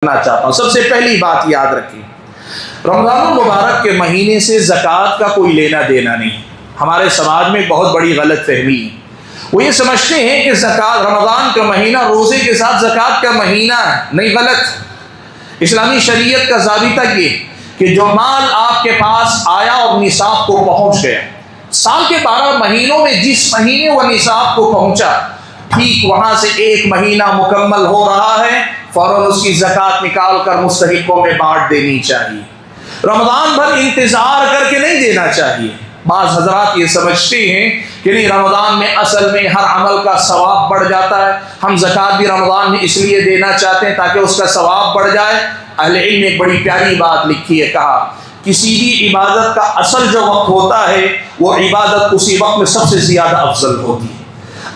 کرنا چاہتا ہوں۔ سب سے پہلی بات یاد رکھیں، رمضان المبارک کے مہینے سے زکوٰۃ کا کوئی لینا دینا نہیں۔ ہمارے سماج میں بہت بڑی غلط فہمی ہے، وہ یہ سمجھتے ہیں کہ زکوٰۃ رمضان کا مہینہ روزے کے ساتھ زکوٰۃ کا مہینہ ہے۔ نہیں، غلط۔ اسلامی شریعت کا ضابطہ یہ کہ جو مال آپ کے پاس آیا اور نصاب کو پہنچ گیا، سال کے 12 مہینوں میں جس مہینے وہ نصاب کو پہنچا، ٹھیک وہاں سے ایک مہینہ مکمل ہو رہا ہے، فوراً اس کی زکوٰۃ نکال کر مستحقوں میں بانٹ دینی چاہیے۔ رمضان بھر انتظار کر کے نہیں دینا چاہیے۔ بعض حضرات یہ سمجھتے ہیں کہ نہیں، رمضان میں اصل میں ہر عمل کا ثواب بڑھ جاتا ہے، ہم زکوٰۃ بھی رمضان میں اس لیے دینا چاہتے ہیں تاکہ اس کا ثواب بڑھ جائے۔ اہل علم نے ایک بڑی پیاری بات لکھی ہے، کہا کسی بھی عبادت کا اصل جو وقت ہوتا ہے وہ عبادت اسی وقت میں سب سے زیادہ افضل ہوتی ہے۔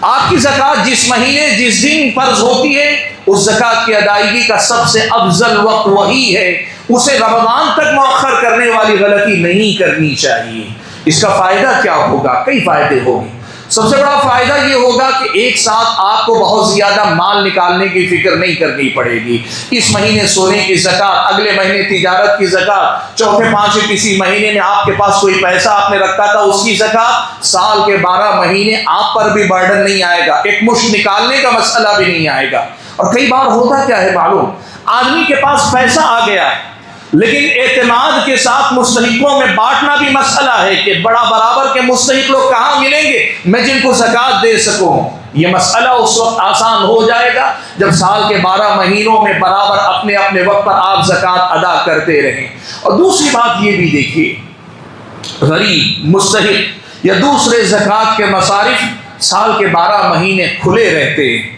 آپ کی زکوٰۃ جس مہینے جس دن فرض ہوتی ہے، اس زکوٰۃ کی ادائیگی کا سب سے افضل وقت وہی ہے، اسے رمضان تک مؤخر کرنے والی غلطی نہیں کرنی چاہیے۔ اس کا فائدہ کیا ہوگا؟ کئی فائدے ہوں گے۔ سب سے بڑا فائدہ یہ ہوگا کہ ایک ساتھ آپ کو بہت زیادہ مال نکالنے کی فکر نہیں کرنی پڑے گی۔ اس مہینے سونے کی زکوٰۃ، اگلے مہینے تجارت کی زکوٰۃ، چوتھے پانچویں کسی مہینے میں آپ کے پاس کوئی پیسہ آپ نے رکھا تھا اس کی زکوٰۃ، سال کے 12 مہینے آپ پر بھی برڈن نہیں آئے گا، ایک مشت نکالنے کا مسئلہ بھی نہیں آئے گا۔ اور کئی بار ہوتا کیا ہے معلوم، آدمی کے پاس پیسہ آ گیا ہے لیکن اعتماد کے ساتھ مستحقوں میں بانٹنا بھی مسئلہ ہے کہ بڑا برابر کے مستحق لوگ کہاں ملیں گے میں جن کو زکوٰۃ دے سکوں۔ یہ مسئلہ اس وقت آسان ہو جائے گا جب سال کے 12 مہینوں میں برابر اپنے اپنے وقت پر آپ زکوٰۃ ادا کرتے رہیں۔ اور دوسری بات یہ بھی دیکھیے، غریب، مستحق یا دوسرے زکوٰۃ کے مصارف سال کے 12 مہینے کھلے رہتے ہیں۔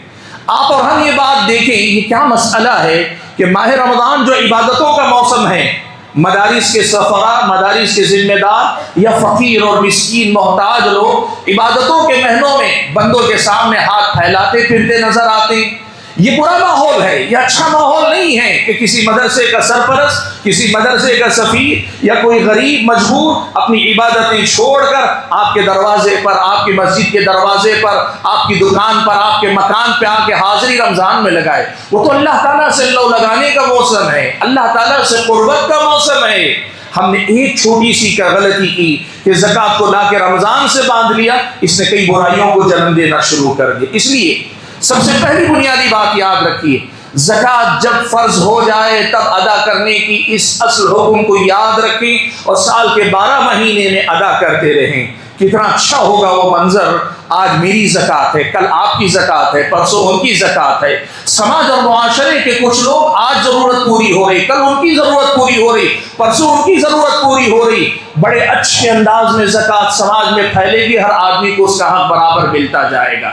آپ اور ہم یہ بات دیکھیں، یہ کیا مسئلہ ہے کہ ماہ رمضان جو عبادتوں کا موسم ہے، مدارس کے سفراء، مدارس کے ذمہ دار یا فقیر اور مسکین محتاج لوگ عبادتوں کے مہینوں میں بندوں کے سامنے ہاتھ پھیلاتے پھرتے نظر آتے ہیں۔ یہ برا ماحول ہے، یہ اچھا ماحول نہیں ہے کہ کسی مدرسے کا سرپرست، کسی مدرسے کا سفیر یا کوئی غریب مجبور اپنی عبادتیں چھوڑ کر آپ کے دروازے پر، آپ کی مسجد کے دروازے پر، آپ کی دکان پر، آپ کے مکان پہ آ کے حاضری رمضان میں لگائے۔ وہ تو اللہ تعالیٰ سے لو لگانے کا موسم ہے، اللہ تعالیٰ سے قربت کا موسم ہے۔ ہم نے ایک چھوٹی سی کا غلطی کی کہ زکوٰۃ کو لا کے رمضان سے باندھ لیا، اس نے کئی برائیوں کو جنم دینا شروع کر دیا۔ اس لیے سب سے پہلی بنیادی بات یاد رکھیے، زکوٰۃ جب فرض ہو جائے تب ادا کرنے کی اس اصل حکم کو یاد رکھیں اور سال کے 12 مہینے میں ادا کرتے رہیں۔ کتنا اچھا ہوگا وہ منظر، آج میری زکوٰۃ ہے، کل آپ کی زکوٰۃ ہے، پرسوں ان کی زکوٰۃ ہے۔ سماج اور معاشرے کے کچھ لوگ آج ضرورت پوری ہو رہی، کل ان کی ضرورت پوری ہو رہی، پرسوں ان کی ضرورت پوری ہو رہی، بڑے اچھے انداز میں زکوٰۃ سماج میں پھیلے گی، ہر آدمی کو اس کا حق برابر ملتا جائے گا۔